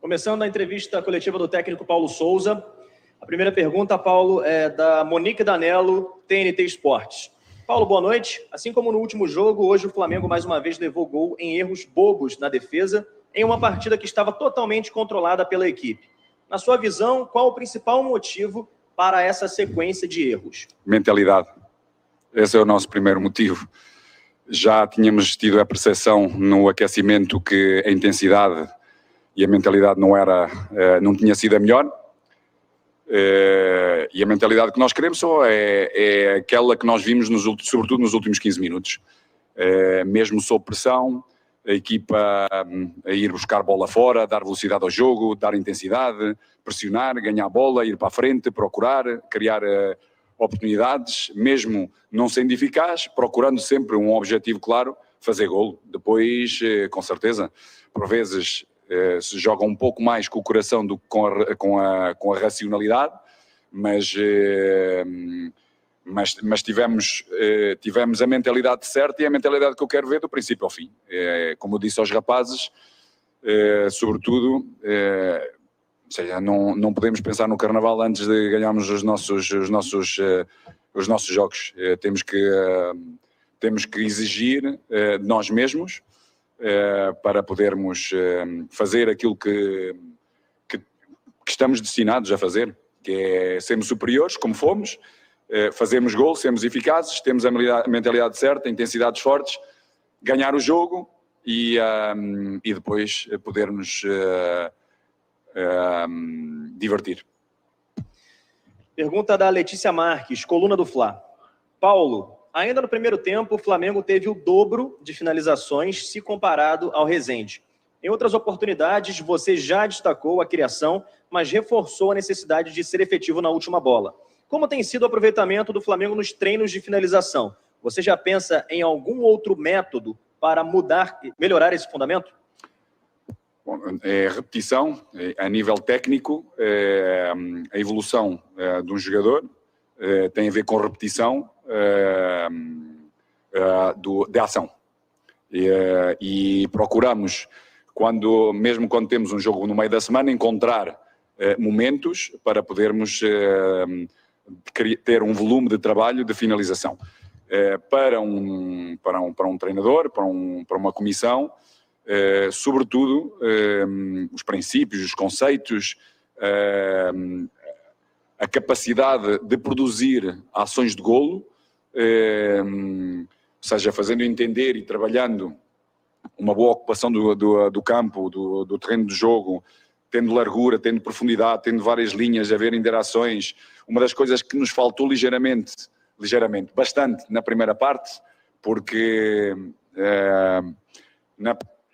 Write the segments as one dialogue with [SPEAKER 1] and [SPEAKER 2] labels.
[SPEAKER 1] Começando a entrevista coletiva do técnico Paulo Souza. A primeira pergunta, Paulo, é da Monique Danello, TNT Esportes. Paulo, boa noite. Assim como no último jogo, hoje o Flamengo mais uma vez levou gol em erros bobos na defesa, em uma partida que estava totalmente controlada pela equipe. Na sua visão, qual o principal motivo para essa sequência de erros?
[SPEAKER 2] Mentalidade. Esse é o nosso primeiro motivo. Já tínhamos tido a percepção no aquecimento que a intensidade e a mentalidade não tinha sido a melhor. E a mentalidade que nós queremos só é aquela que nós vimos, sobretudo nos últimos 15 minutos. Mesmo sob pressão, a equipa a ir buscar bola fora, dar velocidade ao jogo, dar intensidade, pressionar, ganhar a bola, ir para a frente, procurar, criar oportunidades, mesmo não sendo eficaz, procurando sempre um objetivo claro, fazer golo. Depois, com certeza, por vezes se joga um pouco mais com o coração do que com a racionalidade, mas tivemos a mentalidade certa e a mentalidade que eu quero ver do princípio ao fim. Como eu disse aos rapazes, sobretudo, ou seja, não podemos pensar no Carnaval antes de ganharmos os nossos jogos. Temos que exigir de nós mesmos para podermos fazer aquilo que estamos destinados a fazer, que é sermos superiores, como fomos, fazermos gol, sermos eficazes, temos a mentalidade certa, intensidades fortes, ganhar o jogo e depois podermos divertir.
[SPEAKER 1] Pergunta da Letícia Marques, coluna do Fla. Paulo, ainda no primeiro tempo, o Flamengo teve o dobro de finalizações se comparado ao Rezende. Em outras oportunidades, você já destacou a criação, mas reforçou a necessidade de ser efetivo na última bola. Como tem sido o aproveitamento do Flamengo nos treinos de finalização? Você já pensa em algum outro método para melhorar esse fundamento?
[SPEAKER 2] Bom, repetição, a nível técnico, a evolução de um jogador tem a ver com repetição de ação. E procuramos, mesmo quando temos um jogo no meio da semana, encontrar momentos para podermos ter um volume de trabalho de finalização. Para um treinador, para uma comissão, sobretudo os princípios, os conceitos, a capacidade de produzir ações de golo, ou seja, fazendo entender e trabalhando uma boa ocupação do campo, do terreno de jogo, tendo largura, tendo profundidade, tendo várias linhas, haver interações. Uma das coisas que nos faltou bastante na primeira parte, porque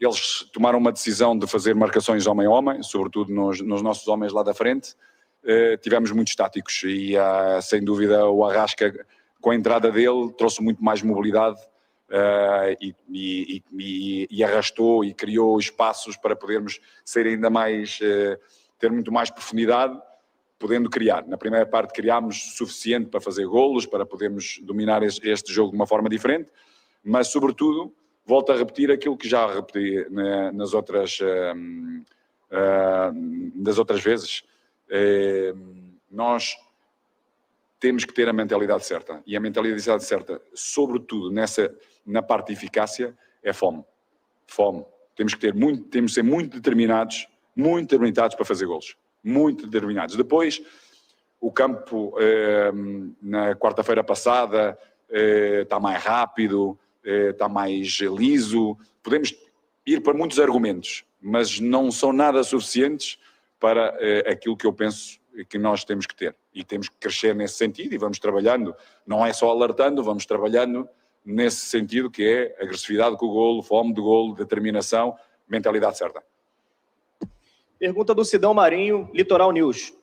[SPEAKER 2] eles tomaram uma decisão de fazer marcações homem-homem, sobretudo nos nossos homens lá da frente. Tivemos muito estáticos e sem dúvida o Arrasca, com a entrada dele, trouxe muito mais mobilidade e arrastou e criou espaços para podermos ser ainda mais, ter muito mais profundidade, podendo criar. Na primeira parte criámos suficiente para fazer golos, para podermos dominar este jogo de uma forma diferente, mas sobretudo volto a repetir aquilo que já repeti das outras vezes. Nós temos que ter a mentalidade certa. E a mentalidade certa, sobretudo na parte de eficácia, é fome. Fome. Temos que ser muito determinados para fazer golos. Muito determinados. Depois, o campo, na quarta-feira passada, está mais rápido, está mais liso. Podemos ir para muitos argumentos, mas não são nada suficientes para aquilo que eu penso que nós temos que ter. E temos que crescer nesse sentido e vamos trabalhando. Não é só alertando, vamos trabalhando nesse sentido que é agressividade com o golo, fome de golo, determinação, mentalidade certa.
[SPEAKER 1] Pergunta do Sidão Marinho, Litoral News.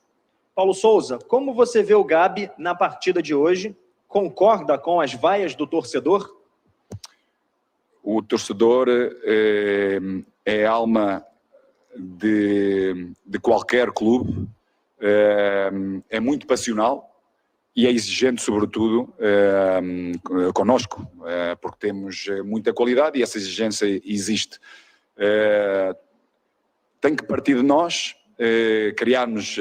[SPEAKER 1] Paulo Souza, como você vê o Gabi na partida de hoje? Concorda com as vaias do torcedor?
[SPEAKER 2] O torcedor é a alma de qualquer clube, é muito passional e é exigente, sobretudo, connosco, porque temos muita qualidade e essa exigência existe. tem que partir de nós, criarmos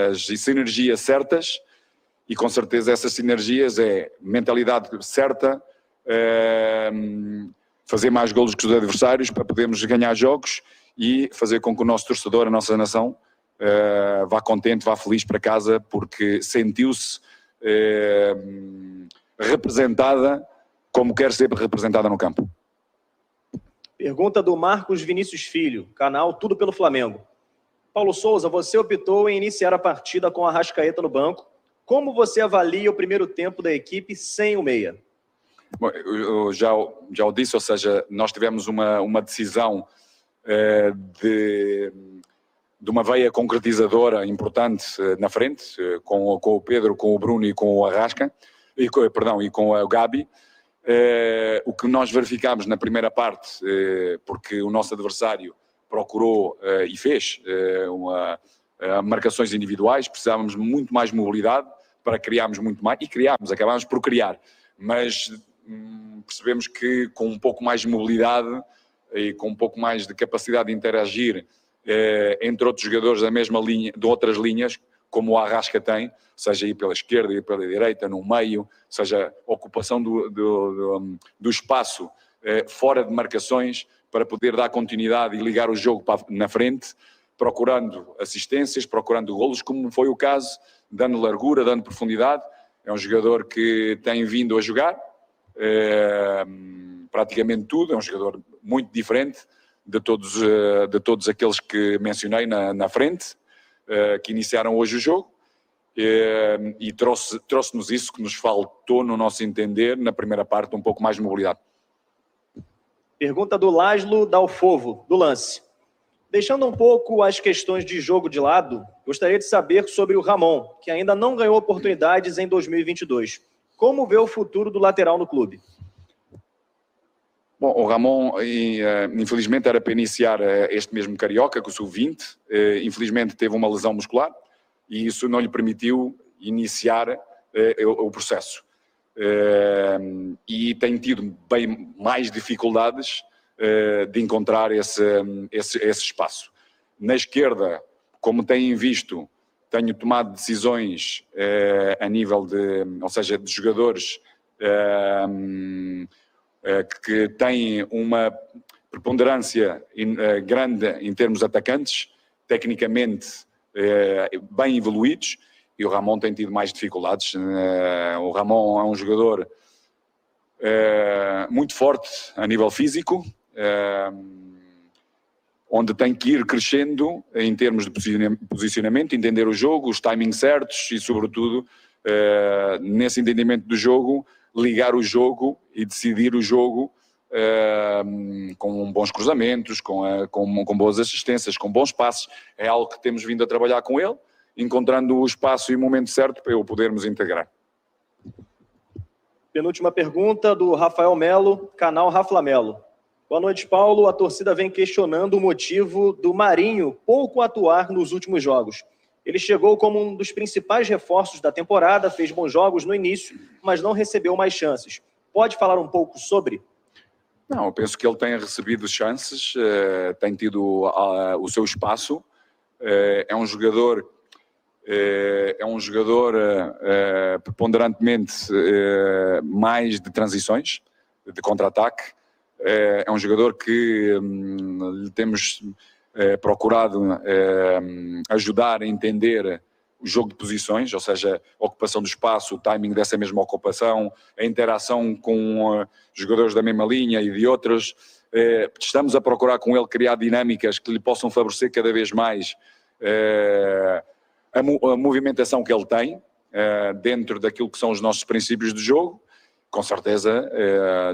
[SPEAKER 2] as sinergias certas, e com certeza essas sinergias é mentalidade certa, fazer mais golos que os adversários para podermos ganhar jogos e fazer com que o nosso torcedor, a nossa nação, vá contente, vá feliz para casa, porque sentiu-se representada como quer ser representada no campo.
[SPEAKER 1] Pergunta do Marcos Vinícius Filho, canal Tudo pelo Flamengo. Paulo Souza, você optou em iniciar a partida com a Arrascaeta no banco. Como você avalia o primeiro tempo da equipe sem o meia?
[SPEAKER 2] Bom, eu já o disse, ou seja, nós tivemos uma decisão de uma veia concretizadora importante na frente, com o Pedro, com o Bruno e com o Arrasca, e com o Gabi. O que nós verificámos na primeira parte, porque o nosso adversário procurou e fez marcações individuais, precisávamos de muito mais mobilidade para criarmos muito mais, e acabámos por criar, mas percebemos que com um pouco mais de mobilidade e com um pouco mais de capacidade de interagir entre outros jogadores da mesma linha, de outras linhas, como o Arrasca tem, seja aí pela esquerda e pela direita, no meio, seja ocupação do espaço fora de marcações, para poder dar continuidade e ligar o jogo na frente, procurando assistências, procurando golos, como foi o caso, dando largura, dando profundidade. É um jogador que tem vindo a jogar praticamente tudo, é um jogador muito diferente de todos aqueles que mencionei na frente, que iniciaram hoje o jogo, e trouxe-nos isso que nos faltou, no nosso entender, na primeira parte, um pouco mais de mobilidade.
[SPEAKER 1] Pergunta do Laszlo Dalfovo, do Lance. Deixando um pouco as questões de jogo de lado, gostaria de saber sobre o Ramon, que ainda não ganhou oportunidades em 2022. Como vê o futuro do lateral no clube?
[SPEAKER 2] Bom, o Ramon, infelizmente, era para iniciar este mesmo Carioca, com o Sub-20. Infelizmente, teve uma lesão muscular e isso não lhe permitiu iniciar o processo. E tem tido bem mais dificuldades de encontrar esse espaço. Na esquerda, como têm visto, tenho tomado decisões a nível de jogadores que têm uma preponderância grande em termos atacantes, tecnicamente bem evoluídos, e o Ramon tem tido mais dificuldades. O Ramon é um jogador muito forte a nível físico, onde tem que ir crescendo em termos de posicionamento, entender o jogo, os timings certos e, sobretudo, nesse entendimento do jogo, ligar o jogo e decidir o jogo com bons cruzamentos, com boas assistências, com bons passes. É algo que temos vindo a trabalhar com ele, encontrando o espaço e o momento certo para o podermos integrar.
[SPEAKER 1] Penúltima pergunta do Rafael Melo, canal Rafa Melo. Boa noite, Paulo. A torcida vem questionando o motivo do Marinho pouco atuar nos últimos jogos. Ele chegou como um dos principais reforços da temporada, fez bons jogos no início, mas não recebeu mais chances. Pode falar um pouco sobre?
[SPEAKER 2] Não, eu penso que ele tem recebido chances, tem tido o seu espaço. É um jogador preponderantemente mais de transições, de contra-ataque. É um jogador que temos procurado ajudar a entender o jogo de posições, ou seja, a ocupação do espaço, o timing dessa mesma ocupação, a interação com jogadores da mesma linha e de outros. Estamos a procurar com ele criar dinâmicas que lhe possam favorecer cada vez mais a movimentação que ele tem dentro daquilo que são os nossos princípios de jogo. Com certeza,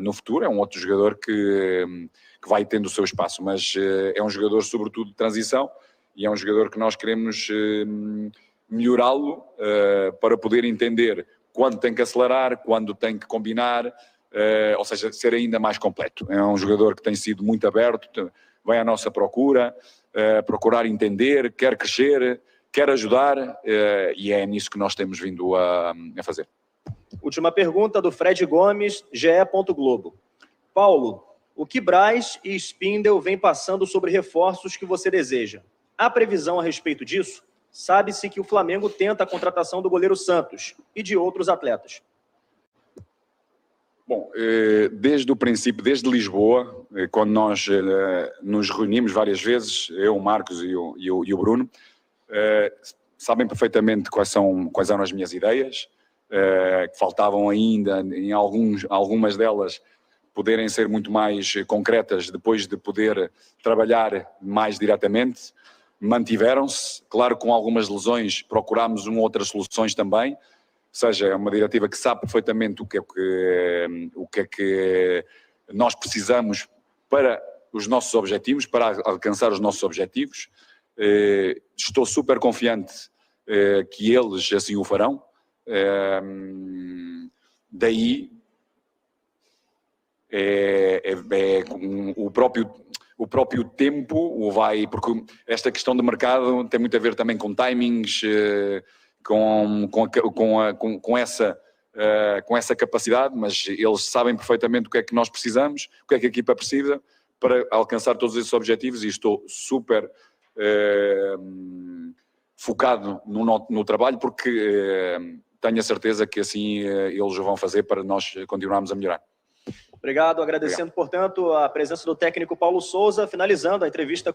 [SPEAKER 2] no futuro é um outro jogador que vai tendo o seu espaço, mas é um jogador sobretudo de transição e é um jogador que nós queremos melhorá-lo para poder entender quando tem que acelerar, quando tem que combinar, ou seja, ser ainda mais completo. É um jogador que tem sido muito aberto, vai à nossa procura, procurar entender, quer crescer, quer ajudar, e é nisso que nós temos vindo a fazer.
[SPEAKER 1] Última pergunta do Fred Gomes, GE. Globo. Paulo, O que Braz e Spindel vêm passando sobre reforços que você deseja? Há previsão a respeito disso? Sabe-se que o Flamengo tenta a contratação do goleiro Santos e de outros atletas.
[SPEAKER 2] Bom, desde o princípio, desde Lisboa, quando nós nos reunimos várias vezes, eu, o Marcos e o Bruno, sabem perfeitamente quais eram as minhas ideias, que faltavam ainda, em algumas delas, poderem ser muito mais concretas depois de poder trabalhar mais diretamente. Mantiveram-se, claro, com algumas lesões, procurámos outras soluções também, ou seja, é uma diretiva que sabe perfeitamente o que é que nós precisamos para os nossos objetivos, para alcançar os nossos objetivos. Estou super confiante que eles assim o farão. Daí o próprio tempo vai, porque esta questão de mercado tem muito a ver também com timings, com essa capacidade, mas eles sabem perfeitamente o que é que nós precisamos, o que é que a equipa precisa para alcançar todos esses objetivos, e estou super focado no trabalho, porque tenho a certeza que assim eles o vão fazer para nós continuarmos a melhorar.
[SPEAKER 1] Obrigado, agradecendo, portanto, a presença do técnico Paulo Souza, finalizando a entrevista